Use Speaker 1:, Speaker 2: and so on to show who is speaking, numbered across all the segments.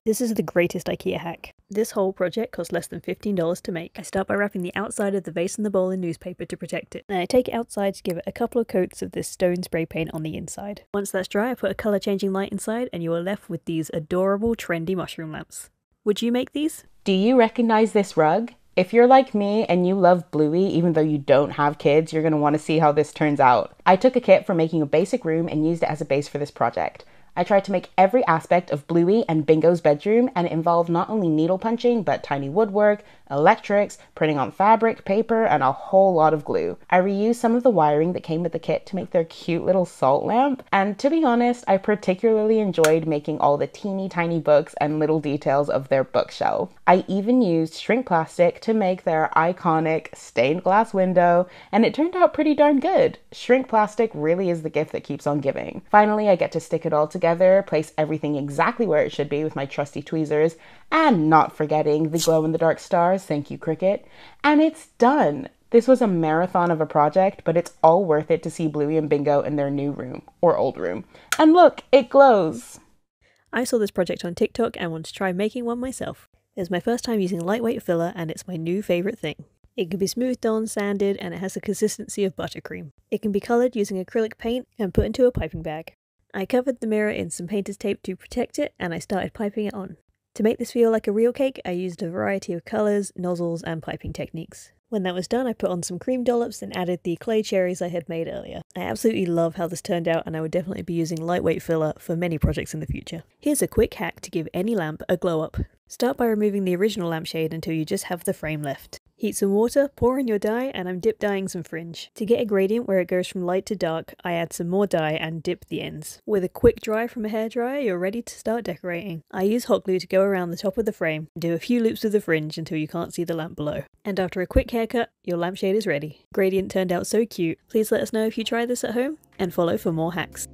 Speaker 1: This is the greatest IKEA hack. This whole project cost less than $15 to make. I start by wrapping the outside of the vase and the bowl in newspaper to protect it. Then I take it outside to give it a couple of coats of this stone spray paint on the inside. Once that's dry, I put a colour changing light inside and you are left with these adorable trendy mushroom lamps. Would you make these?
Speaker 2: Do you recognize this rug? If you're like me and you love Bluey, even though you don't have kids, you're going to want to see how this turns out. I took a kit for making a basic room and used it as a base for this project. I tried to make every aspect of Bluey and Bingo's bedroom, and it involved not only needle punching, but tiny woodwork, electrics, printing on fabric, paper, and a whole lot of glue. I reused some of the wiring that came with the kit to make their cute little salt lamp, and to be honest, I particularly enjoyed making all the teeny tiny books and little details of their bookshelf. I even used shrink plastic to make their iconic stained glass window, and it turned out pretty darn good. Shrink plastic really is the gift that keeps on giving. Finally, I get to stick it all together, place everything exactly where it should be with my trusty tweezers, and not forgetting the glow-in-the-dark stars, thank you Cricut, and it's done! This was a marathon of a project, but it's all worth it to see Bluey and Bingo in their new room, or old room. And look, it glows!
Speaker 1: I saw this project on TikTok and wanted to try making one myself. It was my first time using lightweight filler and it's my new favourite thing. It can be smoothed on, sanded, and it has the consistency of buttercream. It can be coloured using acrylic paint and put into a piping bag. I covered the mirror in some painter's tape to protect it and I started piping it on. To make this feel like a real cake, I used a variety of colours, nozzles and piping techniques. When that was done, I put on some cream dollops and added the clay cherries I had made earlier. I absolutely love how this turned out and I would definitely be using lightweight filler for many projects in the future. Here's a quick hack to give any lamp a glow up. Start by removing the original lampshade until you just have the frame left. Heat some water, pour in your dye, and I'm dip dyeing some fringe. To get a gradient where it goes from light to dark, I add some more dye and dip the ends. With a quick dry from a hairdryer, you're ready to start decorating. I use hot glue to go around the top of the frame and do a few loops with the fringe until you can't see the lamp below. And after a quick haircut, your lampshade is ready. Gradient turned out so cute. Please let us know if you try this at home, and follow for more hacks.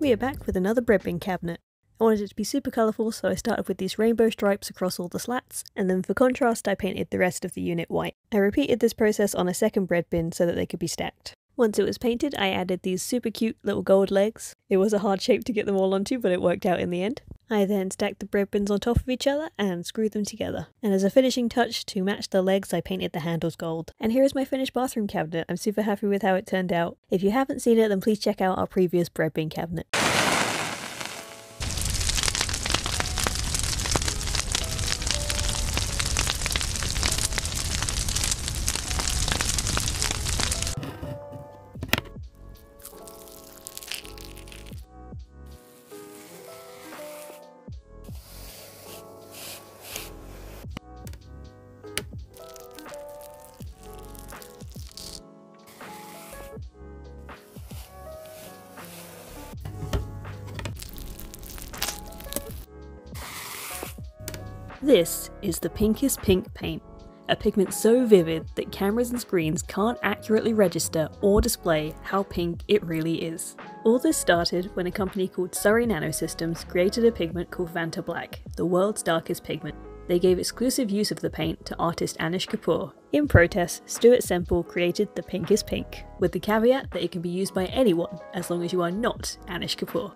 Speaker 1: We are back with another bread bin cabinet. I wanted it to be super colourful, so I started with these rainbow stripes across all the slats, and then for contrast I painted the rest of the unit white. I repeated this process on a second bread bin so that they could be stacked. Once it was painted, I added these super cute little gold legs. It was a hard shape to get them all onto, but it worked out in the end. I then stacked the bread bins on top of each other and screwed them together. And as a finishing touch, to match the legs, I painted the handles gold. And here is my finished bathroom cabinet. I'm super happy with how it turned out. If you haven't seen it, then please check out our previous bread bin cabinet. This is the Pinkest Pink paint, a pigment so vivid that cameras and screens can't accurately register or display how pink it really is. All this started when a company called Surrey Nanosystems created a pigment called Vanta Black, the world's darkest pigment. They gave exclusive use of the paint to artist Anish Kapoor. In protest, Stuart Semple created the Pinkest Pink, with the caveat that it can be used by anyone as long as you are not Anish Kapoor.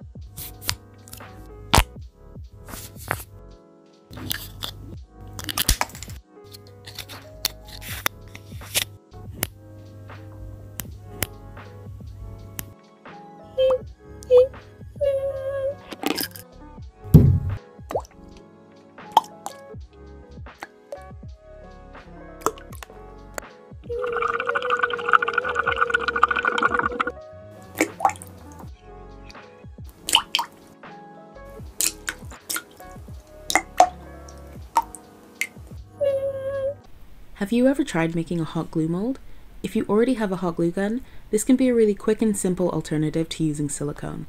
Speaker 2: Have you ever tried making a hot glue mold? If you already have a hot glue gun, this can be a really quick and simple alternative to using silicone.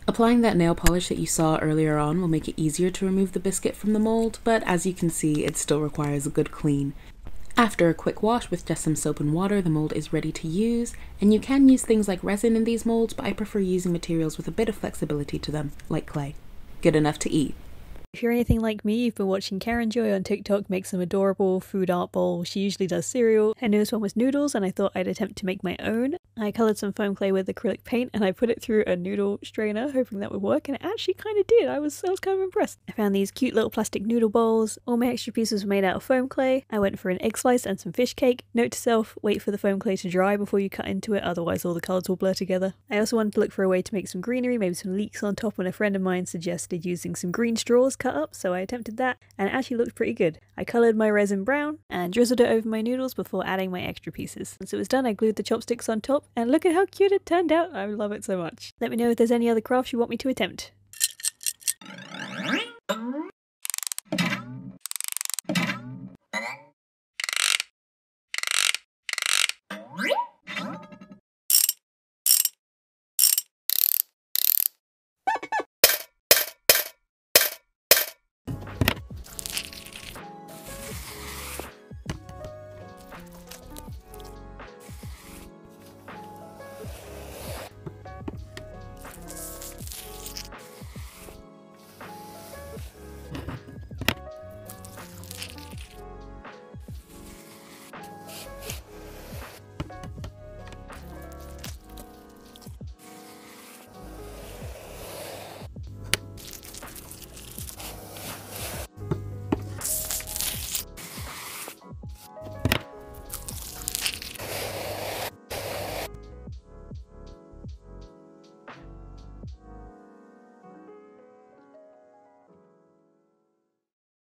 Speaker 2: Applying that nail polish that you saw earlier on will make it easier to remove the biscuit from the mold, but as you can see, it still requires a good clean. After a quick wash with just some soap and water, the mold is ready to use, and you can use things like resin in these molds, but I prefer using materials with a bit of flexibility to them, like clay. Good enough to eat.
Speaker 1: If you're anything like me, you've been watching Karen Joy on TikTok make some adorable food art bowls. She usually does cereal. Her newest one was noodles, and I thought I'd attempt to make my own. I coloured some foam clay with acrylic paint and I put it through a noodle strainer, hoping that would work, and it actually kind of did. I was kind of impressed. I found these cute little plastic noodle bowls. All my extra pieces were made out of foam clay. I went for an egg slice and some fish cake. Note to self, wait for the foam clay to dry before you cut into it, otherwise all the colours will blur together. I also wanted to look for a way to make some greenery, maybe some leeks on top, and a friend of mine suggested using some green straws cut up, so I attempted that, and it actually looked pretty good. I coloured my resin brown and drizzled it over my noodles before adding my extra pieces. Once it was done, I glued the chopsticks on top, and look at how cute it turned out. I love it so much. Let me know if there's any other crafts you want me to attempt.